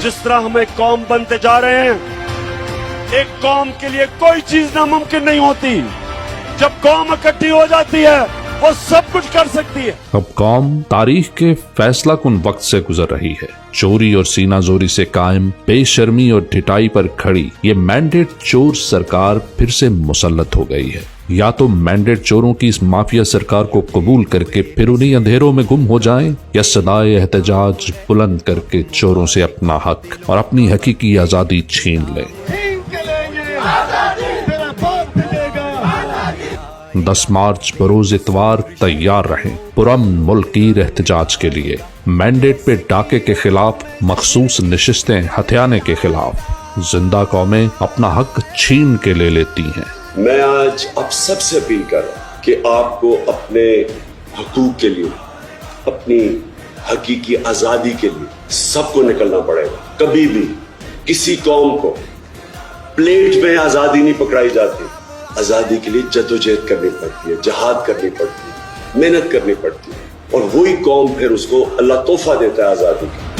जिस तरह हम एक कौम बनते जा रहे हैं, एक कौम के लिए कोई चीज नामुमकिन नहीं होती। जब कौम इकट्ठी हो जाती है वो सब कुछ कर सकती है। अब कौम तारीख के फैसला कुन वक्त से गुजर रही है। चोरी और सीना जोरी से कायम, बेशर्मी और ढिठाई पर खड़ी ये मैंडेट चोर सरकार फिर से मुसल्लत हो गई है। या तो मैंडेट चोरों की इस माफिया सरकार को कबूल करके फिर उन्हीं अंधेरों में गुम हो जाएं, या सदाए एहतजाज बुलंद करके चोरों से अपना हक और अपनी हकीकी आजादी छीन लें। 10 मार्च बरोज इतवार तैयार रहें पुरअमन मुल्की एहतजाज के लिए। मैंडेट पे डाके के खिलाफ, मखसूस नशिस्तें हथियाने के खिलाफ जिंदा कौमें अपना हक छीन के ले लेती हैं। मैं आज आप सबसे अपील कर रहा हूं कि आपको अपने हकूक के लिए, अपनी हकीकी आजादी के लिए सबको निकलना पड़ेगा। कभी भी किसी कौम को प्लेट में आजादी नहीं पकड़ाई जाती। आजादी के लिए जद्दोजहद करनी पड़ती है, जहाद करनी पड़ती है, मेहनत करनी पड़ती है, और वही कौम फिर उसको अल्लाह तोहफा देता है आजादी का।